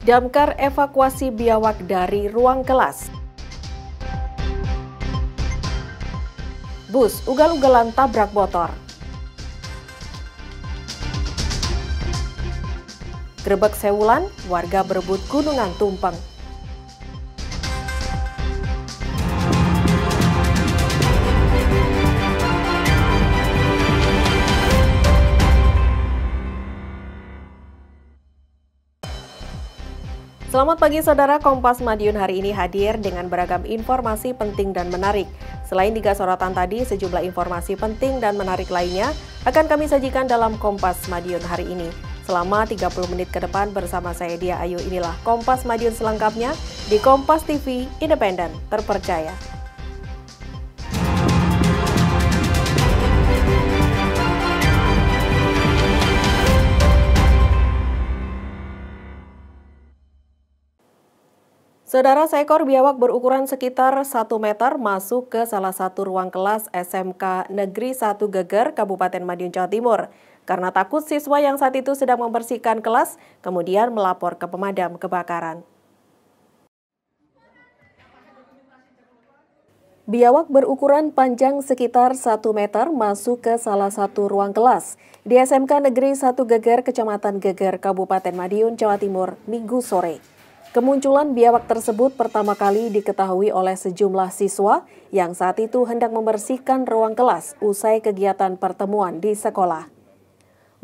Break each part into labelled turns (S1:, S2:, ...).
S1: Damkar evakuasi biawak dari ruang kelas. Bus ugal-ugalan tabrak motor. Grebek Sewulan, warga berebut gunungan tumpeng. Selamat pagi saudara, Kompas Madiun hari ini hadir dengan beragam informasi penting dan menarik. Selain 3 sorotan tadi, sejumlah informasi penting dan menarik lainnya akan kami sajikan dalam Kompas Madiun hari ini. Selama 30 menit ke depan bersama saya Dia Ayu, inilah Kompas Madiun selengkapnya di Kompas TV, independen, terpercaya. Saudara, seekor biawak berukuran sekitar 1 meter masuk ke salah satu ruang kelas SMK Negeri 1 Geger, Kabupaten Madiun, Jawa Timur. Karena takut siswa yang saat itu sedang membersihkan kelas, kemudian melapor ke pemadam kebakaran. Biawak berukuran panjang sekitar 1 meter masuk ke salah satu ruang kelas di SMK Negeri 1 Geger, Kecamatan Geger, Kabupaten Madiun, Jawa Timur, Minggu sore. Kemunculan biawak tersebut pertama kali diketahui oleh sejumlah siswa yang saat itu hendak membersihkan ruang kelas usai kegiatan pertemuan di sekolah.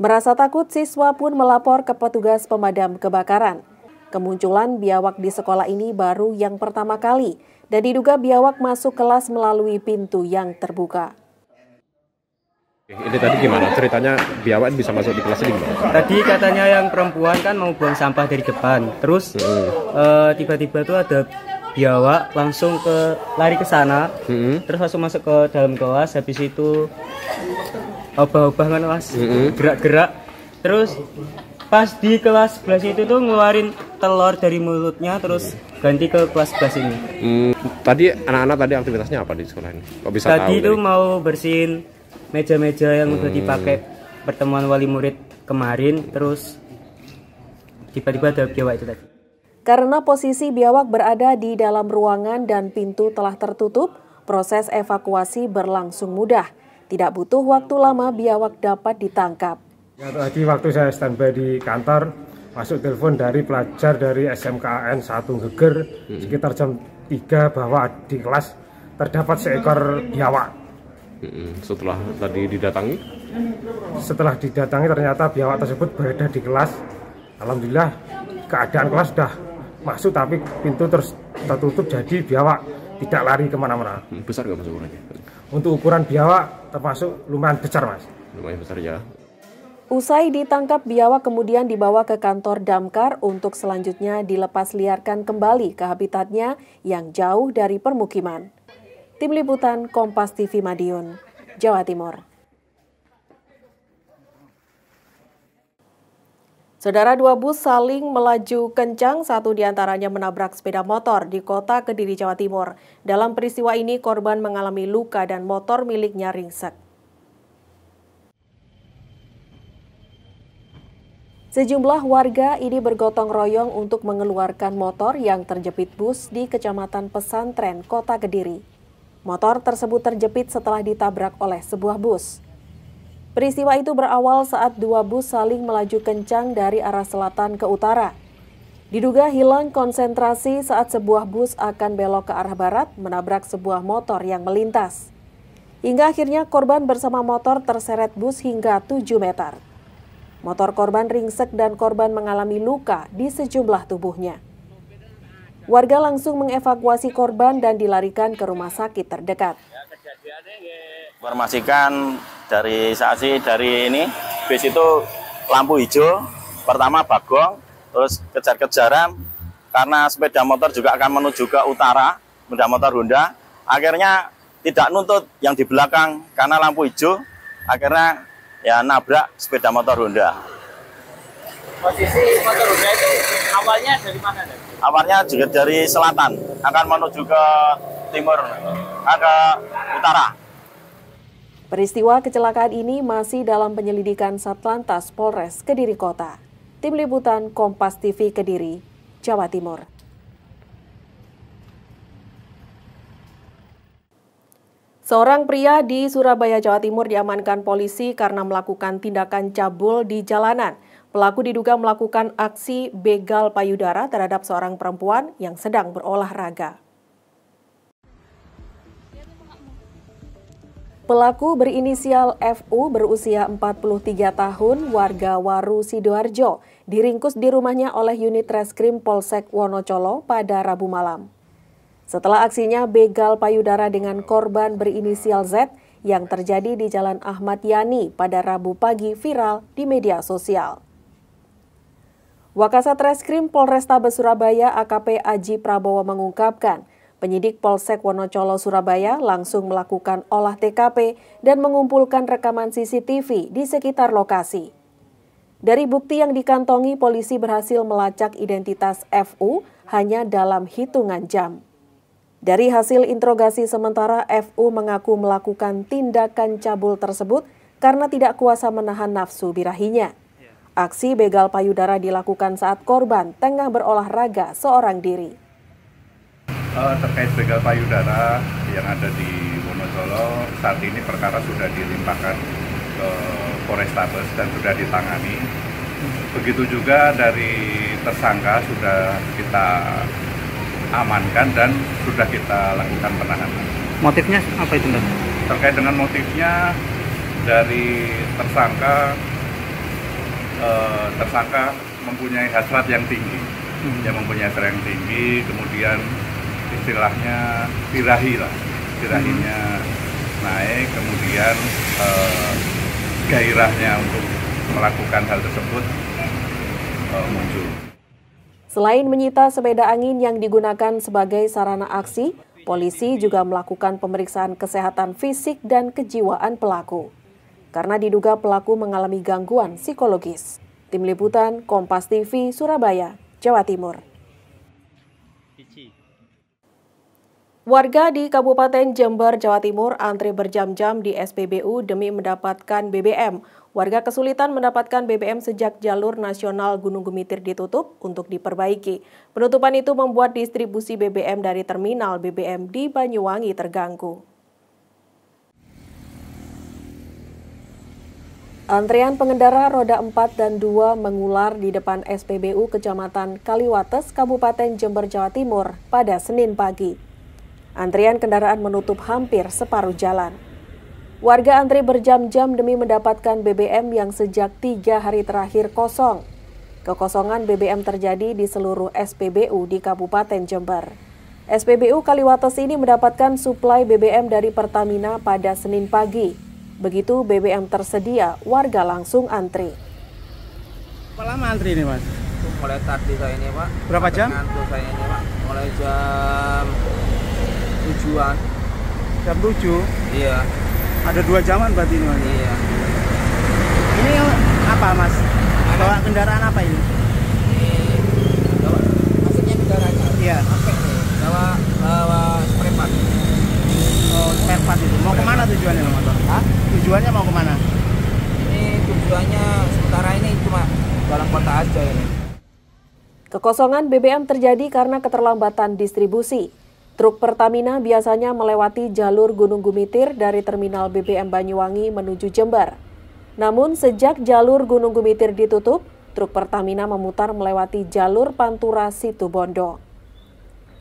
S1: Merasa takut, siswa pun melapor ke petugas pemadam kebakaran. Kemunculan biawak di sekolah ini baru yang pertama kali dan diduga biawak masuk kelas melalui pintu yang terbuka.
S2: Ini tadi gimana ceritanya biawak bisa masuk di kelas ini gimana?
S3: Tadi katanya yang perempuan kan mau buang sampah dari depan, terus tiba-tiba tuh ada biawak langsung lari ke sana, terus langsung masuk ke dalam kelas. Habis itu obah-obah kan mas, gerak-gerak. Terus pas di kelas sebelah itu tuh ngeluarin telur dari mulutnya, terus ganti ke kelas sebelah sini.
S2: Tadi anak-anak tadi aktivitasnya apa di sekolah ini? Kok bisa
S3: tadi
S2: tahu?
S3: Tuh mau bersihin meja-meja yang udah dipakai pertemuan wali murid kemarin, terus tiba-tiba ada biawak itu tadi.
S1: Karena posisi biawak berada di dalam ruangan dan pintu telah tertutup, proses evakuasi berlangsung mudah. Tidak butuh waktu lama biawak dapat ditangkap.
S4: Ya, tadi waktu saya standby di kantor, masuk telepon dari pelajar dari SMKN 1 Geger sekitar jam 3 bahwa di kelas terdapat seekor biawak.
S2: Setelah tadi didatangi?
S4: Setelah didatangi ternyata biawak tersebut berada di kelas. Alhamdulillah keadaan kelas sudah masuk tapi pintu terus tertutup, jadi biawak tidak lari kemana-mana.
S2: Besar nggak mas ukurannya?
S4: Untuk ukuran biawak termasuk lumayan besar mas.
S2: Lumayan besar ya.
S1: Usai ditangkap, biawak kemudian dibawa ke kantor Damkar untuk selanjutnya dilepas liarkan kembali ke habitatnya yang jauh dari permukiman. Tim Liputan Kompas TV Madiun, Jawa Timur. Saudara, 2 bus saling melaju kencang, satu diantaranya menabrak sepeda motor di kota Kediri, Jawa Timur. Dalam peristiwa ini, korban mengalami luka dan motor miliknya ringsek. Sejumlah warga ini bergotong royong untuk mengeluarkan motor yang terjepit bus di Kecamatan Pesantren, Kota Kediri. Motor tersebut terjepit setelah ditabrak oleh sebuah bus. Peristiwa itu berawal saat 2 bus saling melaju kencang dari arah selatan ke utara. Diduga hilang konsentrasi saat sebuah bus akan belok ke arah barat menabrak sebuah motor yang melintas. Hingga akhirnya korban bersama motor terseret bus hingga 7 meter. Motor korban ringsek dan korban mengalami luka di sejumlah tubuhnya. Warga langsung mengevakuasi korban dan dilarikan ke rumah sakit terdekat.
S5: Informasikan dari saksi dari ini, bis itu lampu hijau, pertama bagong, terus kejar-kejaran, karena sepeda motor juga akan menuju ke utara, sepeda motor Honda, akhirnya tidak nuntut yang di belakang, karena lampu hijau, akhirnya ya nabrak sepeda motor Honda.
S6: Posisi motor Honda itu awalnya dari mana?
S5: Awalnya juga dari selatan, akan menuju ke timur, ke utara.
S1: Peristiwa kecelakaan ini masih dalam penyelidikan Satlantas Polres Kediri Kota. Tim Liputan Kompas TV Kediri, Jawa Timur. Seorang pria di Surabaya, Jawa Timur diamankan polisi karena melakukan tindakan cabul di jalanan. Pelaku diduga melakukan aksi begal payudara terhadap seorang perempuan yang sedang berolahraga. Pelaku berinisial FU berusia 43 tahun, warga Waru, Sidoarjo, diringkus di rumahnya oleh unit Reskrim Polsek Wonocolo pada Rabu malam. Setelah aksinya begal payudara dengan korban berinisial Z yang terjadi di Jalan Ahmad Yani pada Rabu pagi viral di media sosial. Wakasat Reskrim Polrestabes Surabaya AKP Aji Prabowo mengungkapkan, penyidik Polsek Wonocolo Surabaya langsung melakukan olah TKP dan mengumpulkan rekaman CCTV di sekitar lokasi. Dari bukti yang dikantongi, polisi berhasil melacak identitas FU hanya dalam hitungan jam. Dari hasil interogasi sementara, FU mengaku melakukan tindakan cabul tersebut karena tidak kuasa menahan nafsu birahinya. Aksi begal payudara dilakukan saat korban tengah berolahraga seorang diri.
S7: Terkait begal payudara yang ada di Wonocolo, saat ini perkara sudah dilimpahkan ke Polrestabes dan sudah ditangani. Begitu juga dari tersangka sudah kita amankan dan sudah kita lakukan penahanan.
S3: Motifnya apa itu, Mbak?
S7: Terkait dengan motifnya, dari tersangka mempunyai hasrat yang tinggi, yang mempunyai hasrat yang tinggi, kemudian istilahnya birahinya naik, kemudian gairahnya untuk melakukan hal tersebut muncul.
S1: Selain menyita sepeda angin yang digunakan sebagai sarana aksi, polisi juga melakukan pemeriksaan kesehatan fisik dan kejiwaan pelaku. Karena diduga pelaku mengalami gangguan psikologis. Tim Liputan Kompas TV Surabaya, Jawa Timur. Warga di Kabupaten Jember, Jawa Timur antri berjam-jam di SPBU demi mendapatkan BBM. Warga kesulitan mendapatkan BBM sejak jalur nasional Gunung Gumitir ditutup untuk diperbaiki. Penutupan itu membuat distribusi BBM dari terminal BBM di Banyuwangi terganggu. Antrean pengendara roda 4 dan 2 mengular di depan SPBU Kecamatan Kaliwates, Kabupaten Jember, Jawa Timur pada Senin pagi. Antrian kendaraan menutup hampir separuh jalan. Warga antri berjam-jam demi mendapatkan BBM yang sejak 3 hari terakhir kosong. Kekosongan BBM terjadi di seluruh SPBU di Kabupaten Jember. SPBU Kaliwates ini mendapatkan suplai BBM dari Pertamina pada Senin pagi. Begitu BBM tersedia, warga langsung antri.
S3: Berapa lama antri ini, Mas?
S6: Mulai tadi saya ini, Pak.
S3: Berapa jam?
S6: Saya ini, Pak. Mulai jam 7-an.
S3: Jam 7?
S6: Iya.
S3: Ada 2 jaman berarti ini, Mas?
S6: Iya.
S3: Ini apa, Mas? Bawa kendaraan apa ini?
S6: Maksudnya kendaraannya?
S3: Iya.
S6: Bawa spare part.
S3: Oh, spare part itu. Mau kemana tujuannya, Mas?
S6: Hah?
S3: Tujuannya mau kemana?
S6: Ini tujuannya sementara ini cuma dalam kota aja ini.
S1: Kekosongan BBM terjadi karena keterlambatan distribusi. Truk Pertamina biasanya melewati jalur Gunung Gumitir dari terminal BBM Banyuwangi menuju Jember. Namun sejak jalur Gunung Gumitir ditutup, truk Pertamina memutar melewati jalur Pantura Situbondo.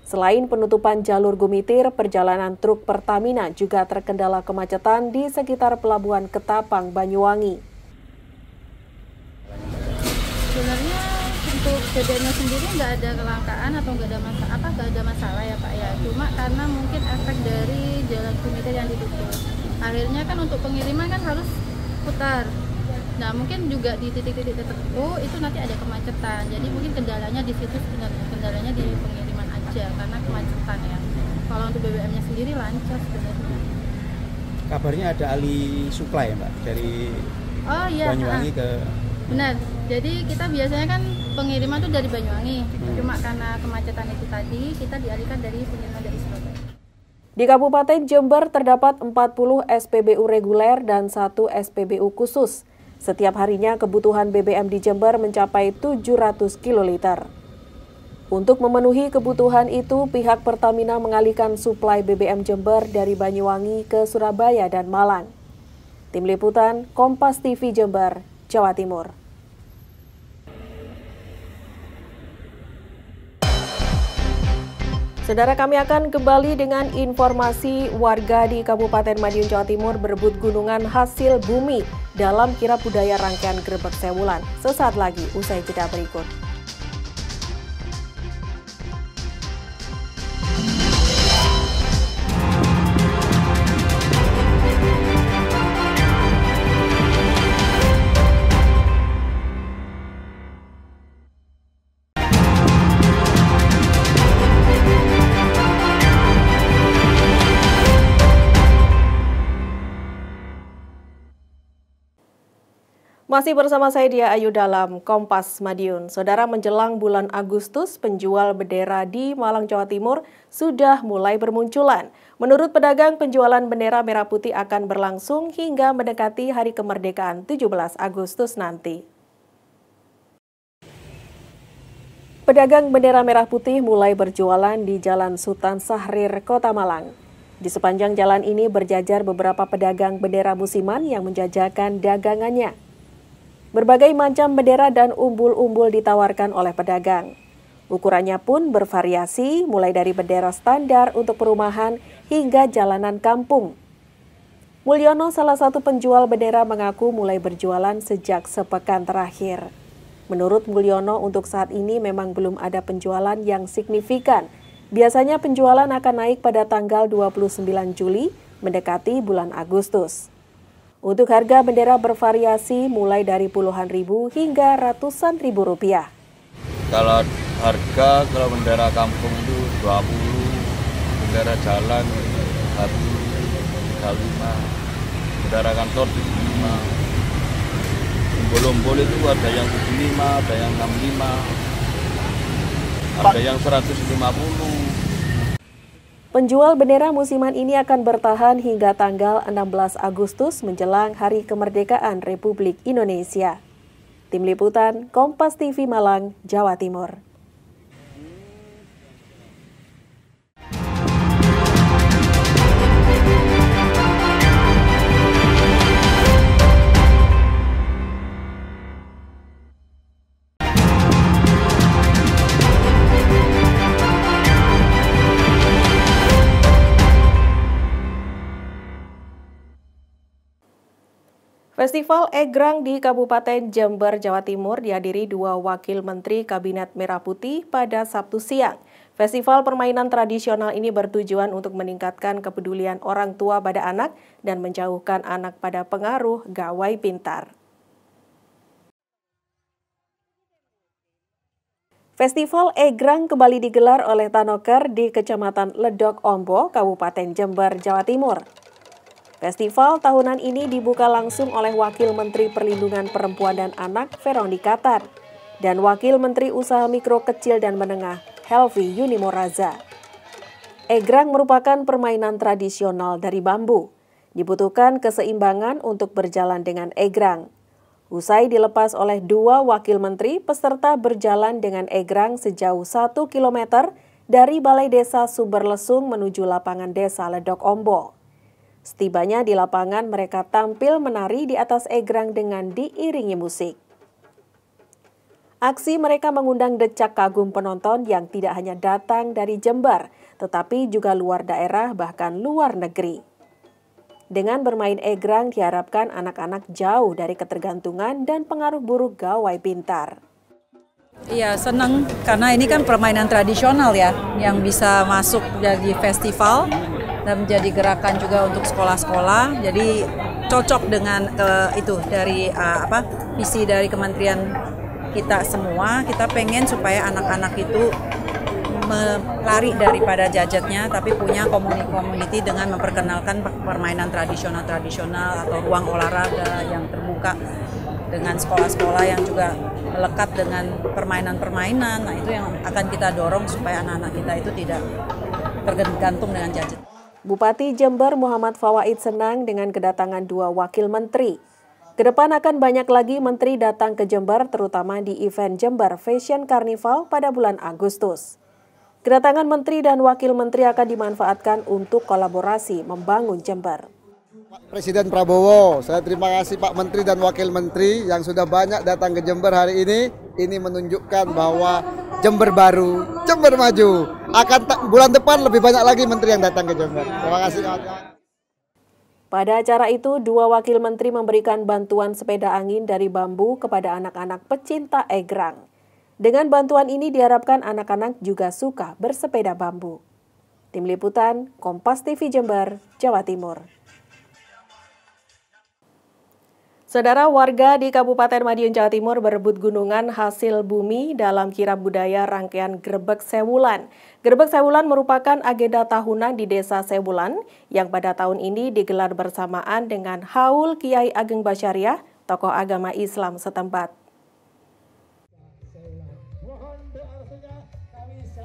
S1: Selain penutupan jalur Gumitir, perjalanan truk Pertamina juga terkendala kemacetan di sekitar Pelabuhan Ketapang, Banyuwangi.
S8: Sebenarnya untuk BBM-nya sendiri nggak ada kelangkaan atau nggak ada masalah ya Pak ya. Cuma karena mungkin efek dari jalan Gumitir yang ditutup. Akhirnya kan untuk pengiriman kan harus putar. Nah mungkin juga di titik-titik tertentu itu nanti ada kemacetan. Jadi mungkin kendalanya di situ sebenarnya, kendalanya di pengiriman aja karena kemacetan ya. Kalau untuk BBM-nya sendiri lancar sebenarnya.
S3: Kabarnya ada alih supply ya Mbak dari Banyuwangi ke...
S8: Benar, jadi kita biasanya kan pengiriman tuh dari Banyuwangi. Cuma karena kemacetan itu tadi kita dialihkan dari pengiriman dari Surabaya.
S1: Di Kabupaten Jember terdapat 40 SPBU reguler dan 1 SPBU khusus. Setiap harinya kebutuhan BBM di Jember mencapai 700 kiloliter. Untuk memenuhi kebutuhan itu, pihak Pertamina mengalihkan suplai BBM Jember dari Banyuwangi ke Surabaya dan Malang. Tim Liputan, Kompas TV Jember, Jawa Timur. Saudara, kami akan kembali dengan informasi warga di Kabupaten Madiun, Jawa Timur berebut gunungan hasil bumi dalam kirap budaya rangkaian Grebek Sewulan. Sesaat lagi, usai jeda berikut. Masih bersama saya Dia Ayu dalam Kompas Madiun. Saudara, menjelang bulan Agustus, penjual bendera di Malang, Jawa Timur sudah mulai bermunculan. Menurut pedagang, penjualan bendera merah putih akan berlangsung hingga mendekati hari kemerdekaan 17 Agustus nanti. Pedagang bendera merah putih mulai berjualan di Jalan Sultan Syahrir, Kota Malang. Di sepanjang jalan ini berjajar beberapa pedagang bendera musiman yang menjajakan dagangannya. Berbagai macam bendera dan umbul-umbul ditawarkan oleh pedagang. Ukurannya pun bervariasi, mulai dari bendera standar untuk perumahan hingga jalanan kampung. Mulyono, salah satu penjual bendera, mengaku mulai berjualan sejak sepekan terakhir. Menurut Mulyono, untuk saat ini memang belum ada penjualan yang signifikan. Biasanya penjualan akan naik pada tanggal 29 Juli mendekati bulan Agustus. Untuk harga bendera bervariasi mulai dari puluhan ribu hingga ratusan ribu rupiah.
S9: Kalau harga, kalau bendera kampung itu 20, bendera jalan 35, bendera kantor 75. Umbul-umbul itu ada yang 75, ada yang 65, ada yang 150.
S1: Penjual bendera musiman ini akan bertahan hingga tanggal 16 Agustus menjelang Hari Kemerdekaan Republik Indonesia. Tim Liputan, Kompas TV Malang, Jawa Timur. Festival Egrang di Kabupaten Jember, Jawa Timur dihadiri 2 wakil menteri Kabinet Merah Putih pada Sabtu siang. Festival permainan tradisional ini bertujuan untuk meningkatkan kepedulian orang tua pada anak dan menjauhkan anak pada pengaruh gawai pintar. Festival Egrang kembali digelar oleh Tanoker di Kecamatan Ledok Ombo, Kabupaten Jember, Jawa Timur. Festival tahunan ini dibuka langsung oleh Wakil Menteri Perlindungan Perempuan dan Anak Veronica Tan dan Wakil Menteri Usaha Mikro Kecil dan Menengah Helvi Yunimoraza. Egrang merupakan permainan tradisional dari bambu. Dibutuhkan keseimbangan untuk berjalan dengan egrang. Usai dilepas oleh 2 wakil menteri, peserta berjalan dengan egrang sejauh 1 km dari Balai Desa Sumberlesung menuju lapangan Desa Ledok Ombo. Setibanya di lapangan, mereka tampil menari di atas egrang dengan diiringi musik. Aksi mereka mengundang decak kagum penonton yang tidak hanya datang dari Jember, tetapi juga luar daerah bahkan luar negeri. Dengan bermain egrang diharapkan anak-anak jauh dari ketergantungan dan pengaruh buruk gawai pintar.
S10: Iya, senang karena ini kan permainan tradisional ya, yang bisa masuk jadi festival dan menjadi gerakan juga untuk sekolah-sekolah. Jadi cocok dengan itu dari visi dari kementerian kita semua. Kita pengen supaya anak-anak itu lari daripada gadgetnya, tapi punya community dengan memperkenalkan permainan tradisional atau ruang olahraga yang terbuka dengan sekolah-sekolah yang juga melekat dengan permainan-permainan. Nah, itu yang akan kita dorong supaya anak-anak kita itu tidak tergantung dengan gadget.
S1: Bupati Jember Muhammad Fawaid senang dengan kedatangan 2 wakil menteri. Kedepan akan banyak lagi menteri datang ke Jember, terutama di event Jember Fashion Carnival pada bulan Agustus. Kedatangan menteri dan wakil menteri akan dimanfaatkan untuk kolaborasi membangun Jember.
S11: Presiden Prabowo, saya terima kasih Pak Menteri dan Wakil Menteri yang sudah banyak datang ke Jember hari ini. Ini menunjukkan bahwa Jember baru, Jember maju. Bulan depan lebih banyak lagi menteri yang datang ke Jember. Terima kasih.
S1: Pada acara itu, 2 wakil menteri memberikan bantuan sepeda angin dari bambu kepada anak-anak pecinta egrang. Dengan bantuan ini diharapkan anak-anak juga suka bersepeda bambu. Tim Liputan, Kompas TV Jember, Jawa Timur. Saudara, warga di Kabupaten Madiun, Jawa Timur berebut gunungan hasil bumi dalam kirab budaya rangkaian Grebeg Sewulan. Grebeg Sewulan merupakan agenda tahunan di Desa Sewulan yang pada tahun ini digelar bersamaan dengan Haul Kiai Ageng Basyariah, tokoh agama Islam setempat.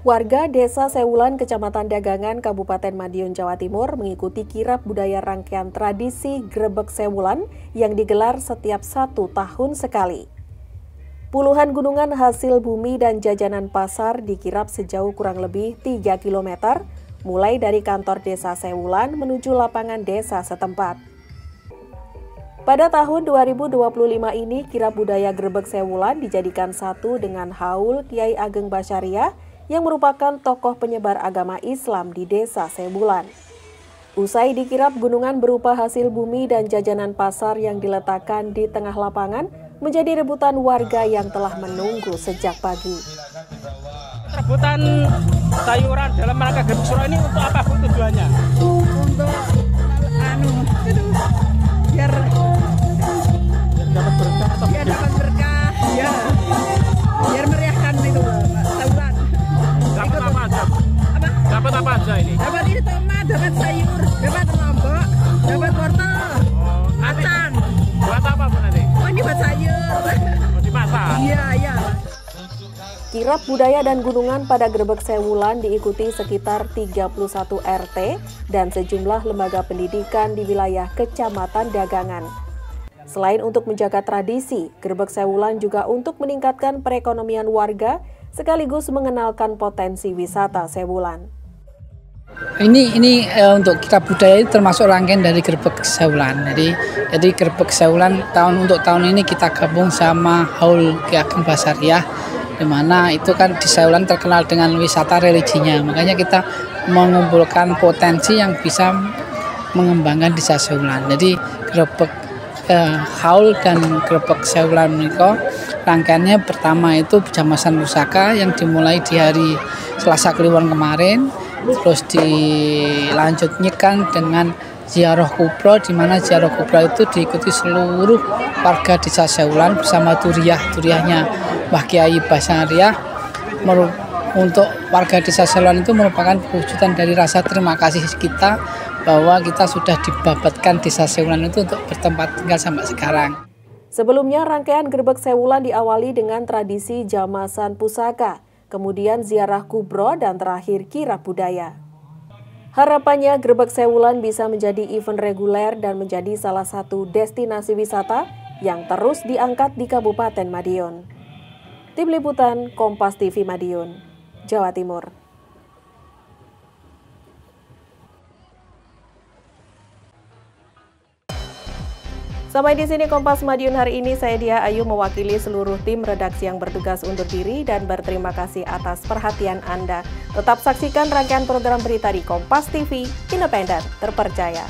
S1: Warga Desa Sewulan, Kecamatan Dagangan, Kabupaten Madiun, Jawa Timur mengikuti kirab budaya rangkaian tradisi Grebeg Sewulan yang digelar setiap 1 tahun sekali. Puluhan gunungan hasil bumi dan jajanan pasar dikirab sejauh kurang lebih 3 km, mulai dari kantor Desa Sewulan menuju lapangan desa setempat. Pada tahun 2025 ini, kirab budaya Grebeg Sewulan dijadikan satu dengan Haul Kiai Ageng Basyariah yang merupakan tokoh penyebar agama Islam di Desa Sewulan. Usai dikirab, gunungan berupa hasil bumi dan jajanan pasar yang diletakkan di tengah lapangan menjadi rebutan warga yang telah menunggu sejak pagi.
S6: Rebutan sayuran dalam rangka Grebeg Sewulan ini untuk apa tujuannya?
S12: Untuk biar dapat berkah atau biar dapat berkah, ya. Biar meriahkan itu Sewulan.
S6: Dapat apa aja?
S12: Apa?
S6: Dapat apa aja ini?
S12: Dapat ini tomat, dapat sayur, dapat lombok, dapat wortel, kacang.
S6: Buat apa Bu nanti?
S12: Oh, ini buat sayur.
S6: Mau dimasak?
S12: Iya.
S1: Kirab budaya dan gunungan pada Grebeg Sewulan diikuti sekitar 31 RT dan sejumlah lembaga pendidikan di wilayah Kecamatan Dagangan. Selain untuk menjaga tradisi, Grebeg Sewulan juga untuk meningkatkan perekonomian warga sekaligus mengenalkan potensi wisata Sewulan.
S13: Ini untuk kirab budaya itu termasuk rangkaian dari Grebeg Sewulan. Jadi Grebeg Sewulan untuk tahun ini kita gabung sama Haul Kiai Ageng Basyariah, di mana itu kan di Sewulan terkenal dengan wisata religinya. Makanya kita mengumpulkan potensi yang bisa mengembangkan Desa Sewulan. Jadi Grebeg Haul dan Grebeg Sewulan Niko rangkaiannya pertama itu Jamasan Pusaka yang dimulai di hari Selasa Kliwon kemarin, terus dilanjutkan dengan ziarah kubro, di mana ziarah kubro itu diikuti seluruh warga Desa Sewulan bersama Duriahnya Mbah Kiai Basyariah. Untuk warga Desa Sewulan itu merupakan perwujudan dari rasa terima kasih kita bahwa kita sudah dibabatkan Desa Sewulan itu untuk bertempat tinggal sampai sekarang.
S1: Sebelumnya, rangkaian Grebeg Sewulan diawali dengan tradisi Jamasan Pusaka, kemudian ziarah kubro, dan terakhir kirab budaya. Harapannya Grebeg Sewulan bisa menjadi event reguler dan menjadi salah satu destinasi wisata yang terus diangkat di Kabupaten Madiun. Tim Liputan, Kompas TV Madiun, Jawa Timur. Sampai di sini Kompas Madiun hari ini. Saya Dia Ayu mewakili seluruh tim redaksi yang bertugas undur diri dan berterima kasih atas perhatian Anda. Tetap saksikan rangkaian program berita di Kompas TV, independen, terpercaya.